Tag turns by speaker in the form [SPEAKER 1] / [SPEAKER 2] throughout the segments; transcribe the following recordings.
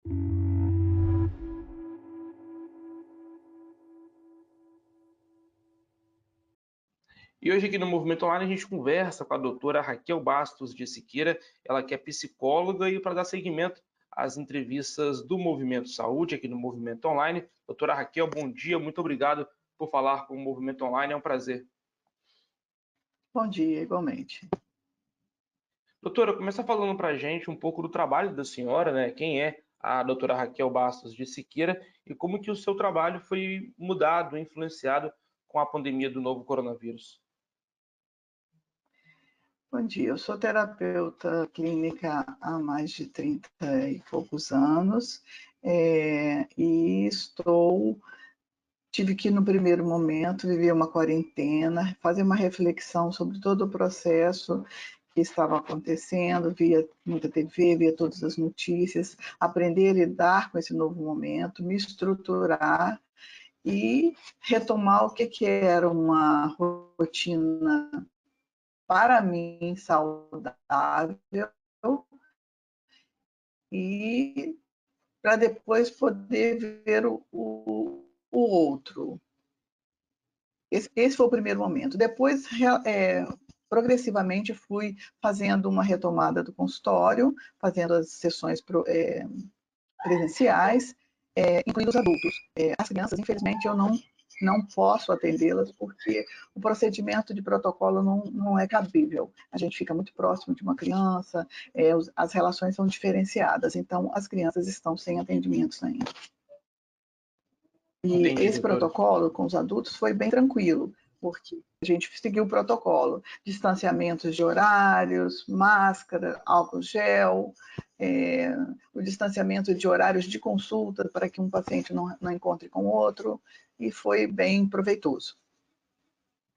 [SPEAKER 1] E hoje aqui no Movimento Online a gente conversa com a doutora Raquel Bastos de Siqueira, ela que é psicóloga, e para dar seguimento às entrevistas do Movimento Saúde aqui no Movimento Online. Doutora Raquel, bom dia, muito obrigado por falar com o Movimento Online, é um prazer.
[SPEAKER 2] Bom dia, igualmente.
[SPEAKER 1] Doutora, começa falando para a gente um pouco do trabalho da senhora, né? Quem é a doutora Raquel Bastos de Siqueira e como que o seu trabalho foi mudado, influenciado com a pandemia do novo coronavírus.
[SPEAKER 2] Bom dia, eu sou terapeuta clínica há mais de 30 e poucos anos e tive que no primeiro momento viver uma quarentena, fazer uma reflexão sobre todo o processo que estava acontecendo, via muita TV, via todas as notícias, aprender a lidar com esse novo momento, me estruturar e retomar o que era uma rotina para mim saudável e para depois poder ver o outro. Esse foi o primeiro momento. Depois, progressivamente, fui fazendo uma retomada do consultório, fazendo as sessões presenciais, incluindo os adultos. As crianças, infelizmente, eu não posso atendê-las porque o procedimento de protocolo não é cabível. A gente fica muito próximo de uma criança, as relações são diferenciadas, então as crianças estão sem atendimentos ainda. E
[SPEAKER 1] Entendi,
[SPEAKER 2] esse
[SPEAKER 1] doutora.
[SPEAKER 2] protocolo com os adultos foi bem tranquilo, porque a gente seguiu o protocolo, distanciamentos de horários, máscara, álcool gel, o distanciamento de horários de consulta para que um paciente não encontre com o outro, e foi bem proveitoso.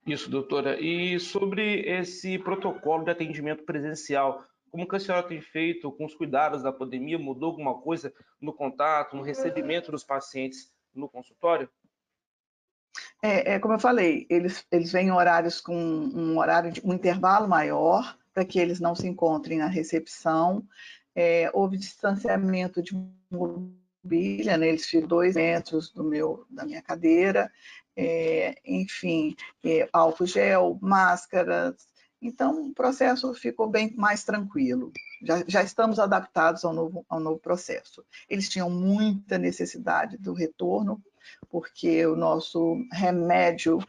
[SPEAKER 1] Isso, doutora. E sobre esse protocolo de atendimento presencial, como que a senhora tem feito com os cuidados da pandemia? Mudou alguma coisa no contato, no recebimento dos pacientes no consultório?
[SPEAKER 2] Como eu falei, eles vêm em horários com um intervalo maior, para que eles não se encontrem na recepção. Houve distanciamento de mobília, né? Eles ficam 2 metros da minha cadeira, enfim, álcool gel, máscaras. Então, o processo ficou bem mais tranquilo. Já estamos adaptados ao novo processo. Eles tinham muita necessidade do retorno, porque o nosso remédio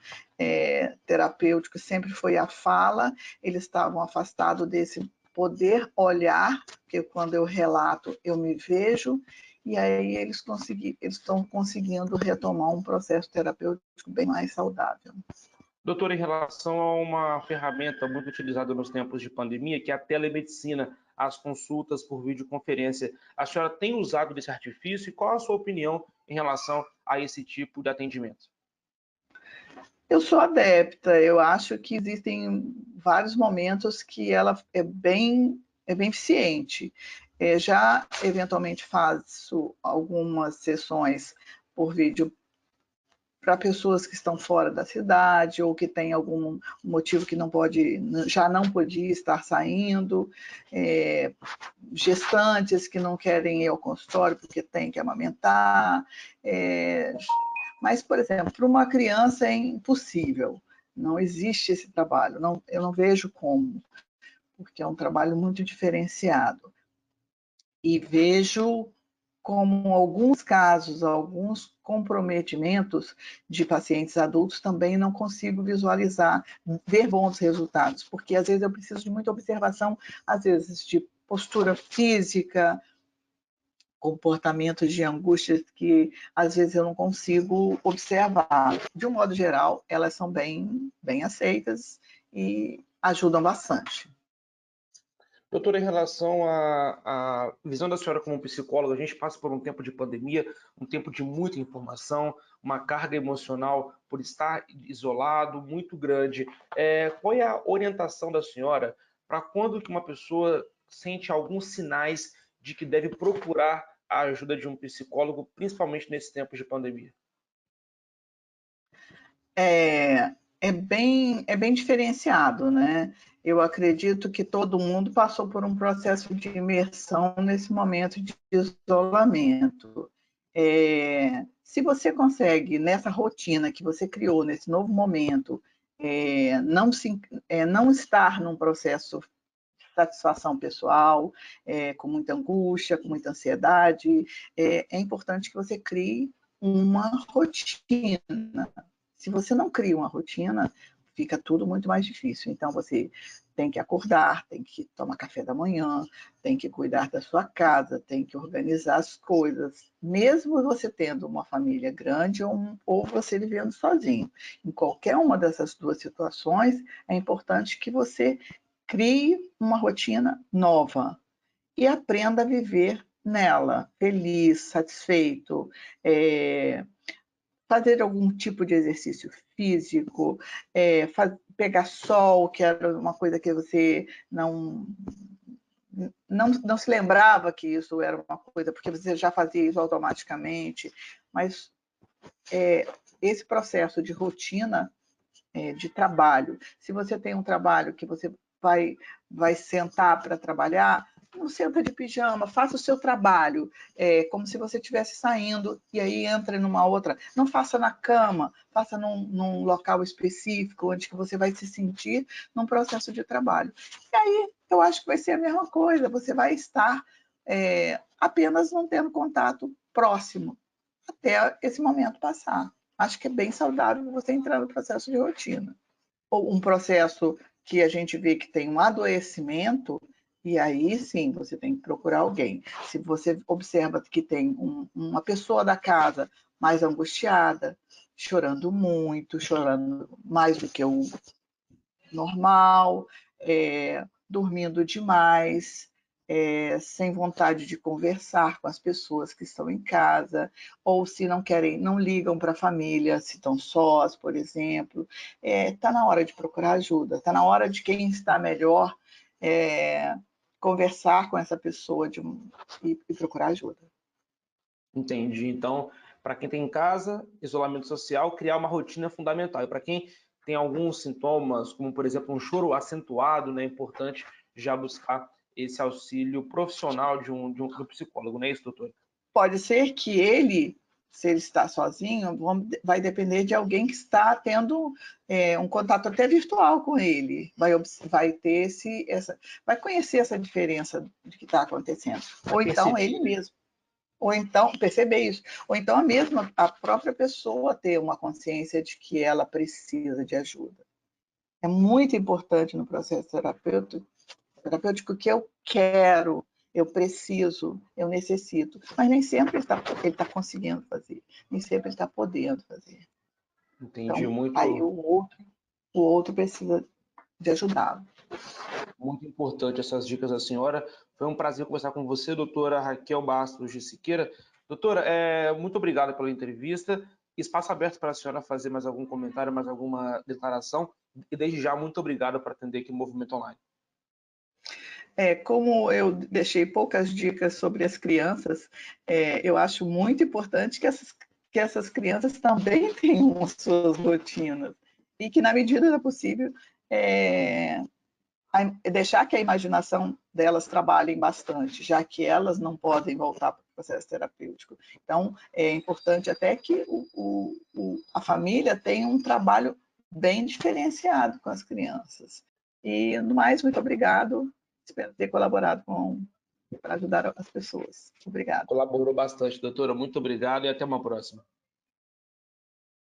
[SPEAKER 2] terapêutico sempre foi a fala, eles estavam afastados desse poder olhar, porque quando eu relato, eu me vejo, e aí eles estão conseguindo retomar um processo terapêutico bem mais saudável.
[SPEAKER 1] Doutora, em relação a uma ferramenta muito utilizada nos tempos de pandemia, que é a telemedicina, as consultas por videoconferência, a senhora tem usado desse artifício e qual a sua opinião em relação a esse tipo de atendimento?
[SPEAKER 2] Eu sou adepta, eu acho que existem vários momentos que ela é bem eficiente. Já eventualmente faço algumas sessões por vídeo para pessoas que estão fora da cidade ou que tem algum motivo que já não podia estar saindo, gestantes que não querem ir ao consultório porque tem que amamentar, mas, por exemplo, para uma criança é impossível, não existe esse trabalho, eu não vejo como, porque é um trabalho muito diferenciado. E vejo como alguns casos, alguns comprometimentos de pacientes adultos também não consigo visualizar, ver bons resultados, porque às vezes eu preciso de muita observação, às vezes de postura física, comportamentos de angústia que às vezes eu não consigo observar. De um modo geral, elas são bem aceitas e ajudam bastante.
[SPEAKER 1] Doutora, em relação à visão da senhora como psicóloga, a gente passa por um tempo de pandemia, um tempo de muita informação, uma carga emocional por estar isolado muito grande. Qual é a orientação da senhora para quando que uma pessoa sente alguns sinais de que deve procurar a ajuda de um psicólogo, principalmente nesse tempo de pandemia?
[SPEAKER 2] É bem diferenciado, né? Eu acredito que todo mundo passou por um processo de imersão nesse momento de isolamento. Se você consegue, nessa rotina que você criou, nesse novo momento, não estar num processo de satisfação pessoal, com muita angústia, com muita ansiedade, é importante que você crie uma rotina. Se você não cria uma rotina, fica tudo muito mais difícil. Então, você tem que acordar, tem que tomar café da manhã, tem que cuidar da sua casa, tem que organizar as coisas, mesmo você tendo uma família grande ou você vivendo sozinho. Em qualquer uma dessas duas situações, é importante que você crie uma rotina nova e aprenda a viver nela, feliz, satisfeito, fazer algum tipo de exercício físico, pegar sol, que era uma coisa que você não se lembrava que isso era uma coisa, porque você já fazia isso automaticamente, mas esse processo de rotina de trabalho, se você tem um trabalho que você vai sentar para trabalhar, não senta de pijama, faça o seu trabalho, como se você estivesse saindo, e aí entra numa outra. Não faça na cama, faça num local específico, onde que você vai se sentir num processo de trabalho. E aí, eu acho que vai ser a mesma coisa, você vai estar apenas não tendo contato próximo, até esse momento passar. Acho que é bem saudável você entrar no processo de rotina. Ou um processo que a gente vê que tem um adoecimento, e aí sim você tem que procurar alguém. Se você observa que tem uma pessoa da casa mais angustiada, chorando muito, chorando mais do que o normal, dormindo demais, sem vontade de conversar com as pessoas que estão em casa, ou se não querem, não ligam para a família, se estão sós, por exemplo, está na hora de procurar ajuda, está na hora de quem está melhor conversar com essa pessoa e procurar ajuda.
[SPEAKER 1] Entendi. Então, para quem tem em casa, isolamento social, criar uma rotina é fundamental. E para quem tem alguns sintomas, como por exemplo um choro acentuado, né, é importante já buscar esse auxílio profissional do psicólogo, não é isso, doutor?
[SPEAKER 2] Pode ser que ele, se ele está sozinho, vai depender de alguém que está tendo um contato até virtual com ele. Vai ter vai conhecer essa diferença de que está acontecendo. Ou então ele mesmo. Ou então perceber isso. Ou então a própria pessoa ter uma consciência de que ela precisa de ajuda. É muito importante no processo terapêutico que eu quero, eu preciso, eu necessito, mas nem sempre ele tá conseguindo fazer, nem sempre ele está podendo fazer.
[SPEAKER 1] Entendi,
[SPEAKER 2] Então, aí o outro precisa de ajudá-lo.
[SPEAKER 1] muito importante essas dicas da senhora. Foi um prazer conversar com você, doutora Raquel Bastos de Siqueira. Doutora, muito obrigado pela entrevista. Espaço aberto para a senhora fazer mais algum comentário, mais alguma declaração. E desde já, muito obrigado por atender aqui no Movimento Online.
[SPEAKER 2] Como eu deixei poucas dicas sobre as crianças, eu acho muito importante que essas crianças também tenham as suas rotinas e que, na medida do possível, deixar que a imaginação delas trabalhem bastante, já que elas não podem voltar para o processo terapêutico. Então, é importante até que a família tenha um trabalho bem diferenciado com as crianças. E, no mais, muito obrigado. Espero ter colaborado para ajudar as pessoas. Obrigada.
[SPEAKER 1] Colaborou bastante, doutora. Muito obrigado e até uma próxima.